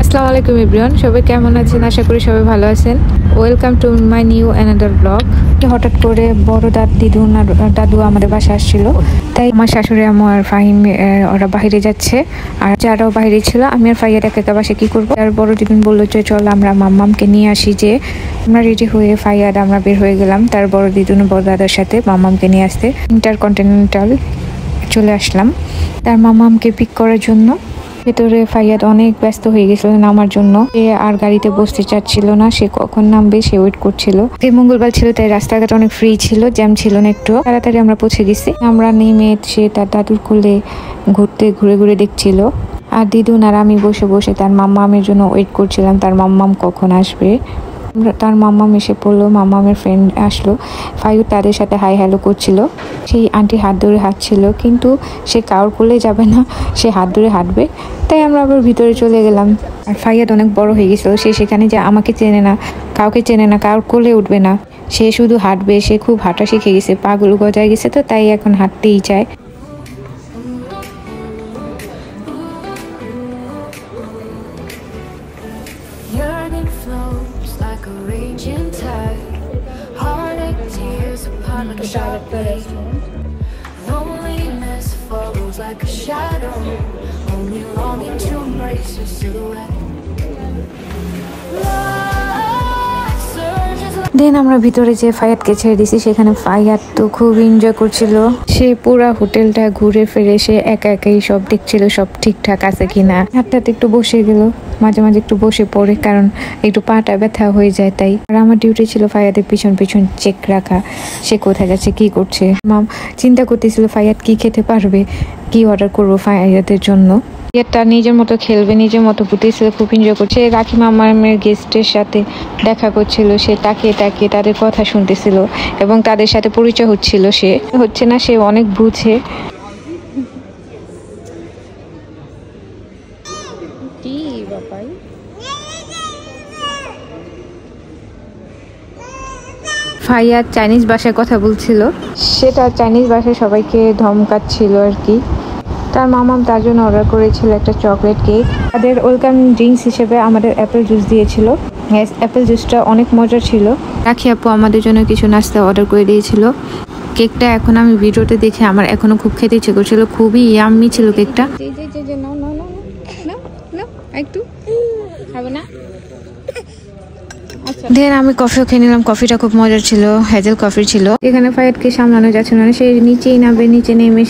আসসালামু আলাইকুম এভরিওয়ান, সবাই কেমন আছেন? আশা করি সবাই ভালো আছেন। Welcome to my new another blog. হঠাৎ করে বড় দিদু আর দাদু আমাদের বাসায় আসছিল, তাই আমার শাশুড়ি আমার ফাহিম ওরা বাইরে যাচ্ছে, আর যারাও বাইরে ছিল আমি আর ফাইয়ার একা বাসে কি করবো। আর বড় দিদুন বললো যে চল আমরা মাম্মামকে নিয়ে আসি। যে আমরা রেডি হয়ে ফাইয়ার আমরা বের হয়ে গেলাম তার বড় দিদুন বড় দাদার সাথে মাম্মামকে নিয়ে আসতে। ইন্টারকন্টিনেন্টাল চলে আসলাম তার মাম্মামকে পিক করার জন্য। ভেতরে ফাইয়াদ অনেক ব্যস্ত হয়ে গেছিল নামার জন্য, সে আর গাড়িতে বসতে চাচ্ছিল না, সে কখন নামবে সে ওয়েট করছিল। এই মঙ্গলবার ছিল তাই রাস্তাঘাট অনেক ফ্রি ছিল, জ্যাম ছিল না একটু। তাড়াতাড়ি আমরা পৌঁছে গেছি। আমরা নেমে সে তার দাদুর কোলে ঘুরে ঘুরে দেখছিল, আর দিদুন আর আমি বসে বসে তার মাম্মামের জন্য ওয়েট করছিলাম, তার মাম্মাম কখন আসবে। তার মাম্মাম এসে পড়লো, মাম্মামের ফ্রেন্ড আসলো। ফাইউ তাদের সাথে হাই হ্যালো করছিল। সেই আন্টি হাত ধরে হাঁটছিল, কিন্তু সে কারোর কোলে যাবে না, সে হাত ধরে হাঁটবে। তাই আমরা আবার ভিতরে চলে গেলাম। আর ফাইয়াদ অনেক বড় হয়ে গেছিল, সে সেখানে যে আমাকে চেনে না, কাউকে চেনে না, কারোর কোলে উঠবে না, সে শুধু হাঁটবে। সে খুব হাঁটা শিখে গেছে, পাগুলো গজায় গেছে, তো তাই এখন হাঁটতেই চায়। Like a shadow, only longing to embrace your silhouette. দেন আমরা ভিতরে যে ফায়াতকে ছেড়ে দিছি, সেখানে ফায়াত তো খুব এনজয় করছিল। সে পুরা হোটেলটা ঘুরে ফিরে সে একা একাই সব দেখছিল, সব ঠিকঠাক আছে কিনা। হাতটাতে একটু বসে গেল, মাঝে মাঝে একটু বসে পড়ে, কারণ একটু পাটা ব্যথা হয়ে যায় তাই। আর আমার ডিউটি ছিল ফায়াতের পিছন পিছন চেক রাখা, সে কোথায় যাচ্ছে কি করছে। মাম চিন্তা করতেছিল ফায়াত কি খেতে পারবে, কি অর্ডার করবো ফায়াতের জন্য। তার নিজের মতো খেলবে, নিজের মতো ঘুরতেছিল, খুব এনজয় করছে। রাখি মামার গেস্টের সাথে দেখা করছিল, সে তাকিয়ে তাকিয়ে তাদের কথা শুনতেছিল এবং তাদের সাথে পরিচয় হচ্ছিল। সে হচ্ছে না, সে অনেক বুঝে। ফাইয়াদ চাইনিজ ভাষায় কথা বলছিল, সেটা চাইনিজ ভাষায় সবাইকে ধমকাচ্ছিল আর কি। তার মামাম তার জন্য অর্ডার করেছিল একটা চকলেট কেক। তাদের ওয়েলকাম ড্রিঙ্কস হিসেবে আমাদের অ্যাপেল জুস দিয়েছিল। অ্যাপেল জুসটা অনেক মজার ছিল। রাখি আপু আমাদের জন্য কিছু নাস্তা অর্ডার করে দিয়েছিল। কেকটা এখন আমি ভিডিওতে দেখে আমার এখনো খুব খেতে ইচ্ছে করছিল, খুবই ইয়াম্মি ছিল কেকটা। একটু খাবো না। দেন আমি কফিও খেয়ে নিলাম, কফিটা খুব মজার ছিল, হ্যাজেল কফি ছিল। এখানে ফায়াতকে সামলানো যাচ্ছে না, সে নিচেই নামবে, নিচে নেমে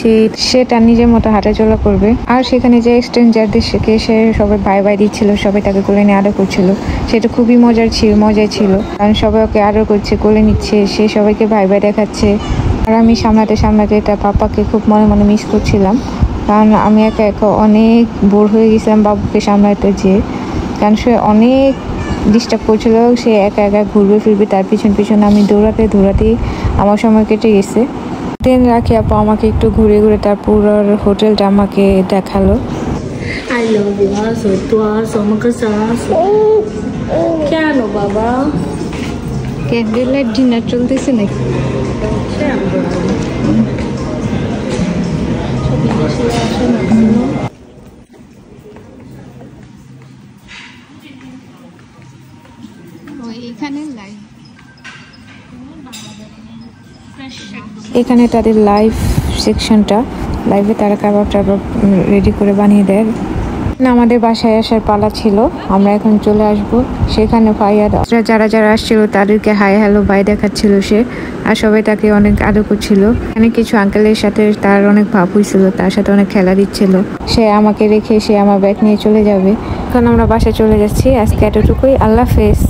সে তার নিজের মতো হাঁটাচলা করবে। আর সেখানে যে স্ট্রেঞ্জারদেরকে সে সবাই বাই দিচ্ছিল, সবাই তাকে কোলে নিয়ে আদর করছিল, সেটা খুবই মজাই ছিল, কারণ সবাই ওকে আদর করছে, কোলে নিচ্ছে, সে সবাইকে বাই দেখাচ্ছে। আর আমি সামলাতে তার পাপাকে খুব মনে মনে মিস করছিলাম, কারণ আমি একা একা অনেক বোর হয়ে গেছিলাম বাবুকে সামলাতে যেয়ে, কারণ সে অনেক ডিস্টার্ব করছিল। সে একা একা ঘুরবে ফিরবে, তার পিছন আমি দৌড়াতেই আমার সময় কেটে গেছে। দেন রাখি আপু আমাকে একটু ঘুরে ঘুরে তার পুরো হোটেলটা আমাকে দেখালো। কেন বাবা ক্যান্ডেল লাইট ডিনার চলতেছে নাকি? এখানে তাদের লাইভ সেকশনটা, লাইভে তারা কাবাব টাবাব রেডি করে বানিয়ে দেয়। আমাদের বাসায় আসার পালা ছিল, আমরা এখন চলে আসব। সেখানে ফাইয়াদ যারা আসছিল তাদেরকে হাই হ্যালো বাই দেখাচ্ছিল সে, আর সবাই তাকে অনেক আদর করছিল। এখানে কিছু আঙ্কেলের সাথে তার অনেক ভাব হয়েছিল, তার সাথে অনেক খেলা দিচ্ছিল। সে আমাকে রেখে সে আমার ব্যাগ নিয়ে চলে যাবে। এখন আমরা বাসায় চলে যাচ্ছি, আজকে এতটুকুই। আল্লাহ হাফেজ।